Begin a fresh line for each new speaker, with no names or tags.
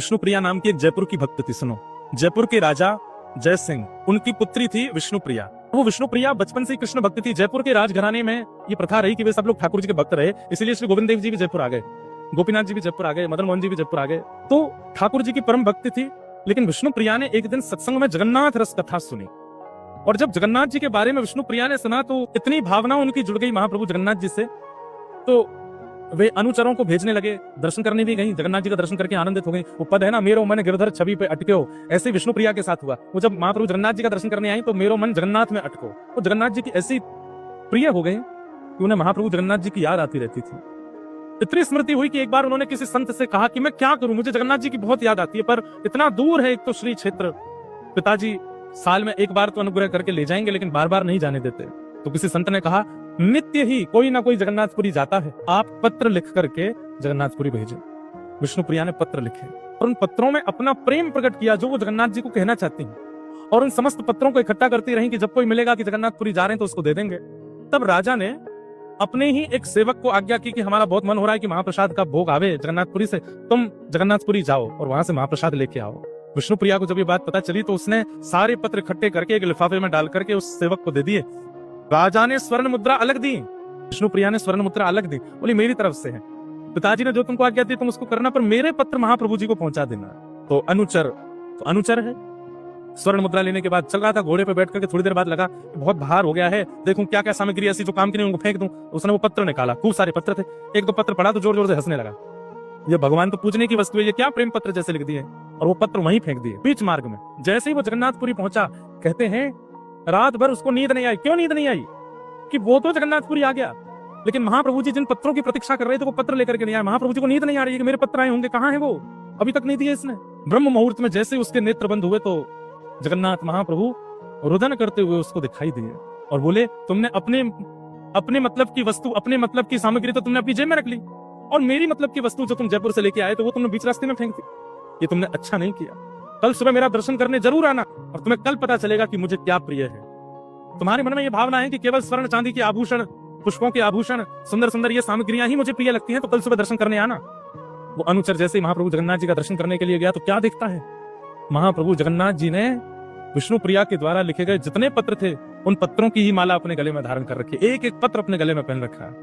विष्णुप्रिया नाम की एक जयपुर की भक्त थी। सुनो, जयपुर के राजा जय सिंह, उनकी पुत्री थी विष्णुप्रिया। वो विष्णुप्रिया बचपन से ही कृष्ण भक्त थी। जयपुर के राजघराने में ये प्रथा रही कि वे सब लोग ठाकुर जी के भक्त रहे, इसलिए श्री गोविंद देव जी भी जयपुर आ गए, गोपीनाथ जी भी जयपुर आ गए, मदन मोहन जी भी जयपुर आ गए। तो ठाकुर जी की परम भक्ति थी। लेकिन विष्णुप्रिया ने एक दिन सत्संग में जगन्नाथ रस कथा सुनी, और जब जगन्नाथ जी के बारे में विष्णुप्रिया ने सुना तो इतनी भावना उनकी जुड़ गई महाप्रभु जगन्नाथ जी से, तो वे अनुचरों को भेजने लगे। दर्शन करने भी गई, जगन्नाथ जी का दर्शन करके आनंदित हो गई। वो पद है ना, मेरो मन गिरधर छवि पे अटके हो, ऐसे विष्णुप्रिया के साथ हुआ। वो जब महाप्रभु जगन्नाथ जी का दर्शन करने आई तो मेरो मन जगन्नाथ में अटको। वो जगन्नाथ जी की ऐसी प्रिय हो गई कि उन्हें महाप्रभु जगन्नाथ जी की याद आती रहती थी। इतनी स्मृति हुई कि एक बार उन्होंने किसी संत से कहा कि मैं क्या करूं, मुझे जगन्नाथ जी की बहुत याद आती है, पर इतना दूर है एक तो श्री क्षेत्र, पिताजी साल में एक बार तो अनुग्रह करके ले जाएंगे लेकिन बार बार नहीं जाने देते। तो किसी संत ने कहा, नित्य ही कोई ना कोई जगन्नाथपुरी जाता है, आप पत्र लिख करके जगन्नाथपुरी भेजें। विष्णुप्रिया ने पत्र लिखे और उन पत्रों में अपना प्रेम प्रकट किया जो वो जगन्नाथ जी को कहना चाहती हैं, और उन समस्त पत्रों को इकट्ठा करती रही कि जब कोई मिलेगा कि जगन्नाथपुरी जा रहे हैं तो उसको दे देंगे। तब राजा ने अपने ही एक सेवक को आज्ञा की कि हमारा बहुत मन हो रहा है कि महाप्रसाद का भोग आवे जगन्नाथपुरी से, तुम जगन्नाथपुरी जाओ और वहां से महाप्रसाद लेके आओ। विष्णुप्रिया को जब ये बात पता चली तो उसने सारे पत्र इकट्ठे करके एक लिफाफे में डाल करके उस सेवक को दे दिए। राजा ने स्वर्ण मुद्रा अलग दी, विष्णुप्रिया ने स्वर्ण मुद्रा अलग दी, बोली मेरी तरफ से है, पिताजी ने जो तुमको आज्ञा दी तुम उसको करना, पर मेरे पत्र महाप्रभु जी को पहुंचा देना। तो अनुचर है। स्वर्ण मुद्रा लेने के बाद चल रहा था घोड़े पे बैठ करके, थोड़ी देर बाद लगा बहुत भार हो गया है, देखूं क्या क्या सामग्री ऐसी जो काम की नहीं उनको फेंक दूं। उसने वो पत्र निकाला, खूब सारे पत्र थे, एक दो पत्र पढ़ा तो जोर जोर से हंसने लगा, ये भगवान तो पूजने की वस्तु है, ये क्या प्रेम पत्र जैसे लिख दिए, और वो पत्र वहीं फेंक दिए बीच मार्ग में। जैसे ही वो जगन्नाथपुरी पहुंचा, कहते हैं रात भर उसको नींद नहीं आई। क्यों नींद नहीं आई? कि वो तो जगन्नाथपुरी आ गया, लेकिन महाप्रभु जी जिन पत्रों की प्रतीक्षा कर रहे थे वो पत्र लेकर के नहीं आए। महाप्रभु जी को नींद नहीं आ रही है कि मेरे पत्र आए होंगे, कहाँ है वो, अभी तक नहीं दिए इसने। ब्रह्म मुहूर्त में जैसे उसके नेत्र बंद हुए तो जगन्नाथ महाप्रभु रुदन करते हुए उसको दिखाई दिए और बोले, तुमने अपने मतलब की वस्तु, अपने मतलब की सामग्री तो तुमने अपनी जेब में रख ली, और मेरी मतलब की वस्तु जो तुम जयपुर से लेके आए तो वो तुमने बीच रास्ते में फेंक दी। ये तुमने अच्छा नहीं किया। कल सुबह मेरा दर्शन करने जरूर आना और तुम्हें कल पता चलेगा कि मुझे क्या प्रिय है। तुम्हारे मन में ये भावना है कि केवल स्वर्ण चांदी के आभूषण, पुष्पों के आभूषण, सुंदर सुंदर ये सामग्रियां ही मुझे प्रिय लगती हैं, तो कल सुबह दर्शन करने आना। वो अनुचर जैसे ही महाप्रभु जगन्नाथ जी का दर्शन करने के लिए गया तो क्या देखता है, महाप्रभु जगन्नाथ जी ने विष्णुप्रिया के द्वारा लिखे गए जितने पत्र थे उन पत्रों की ही माला अपने गले में धारण कर रखी, एक एक पत्र अपने गले में पहन रखा।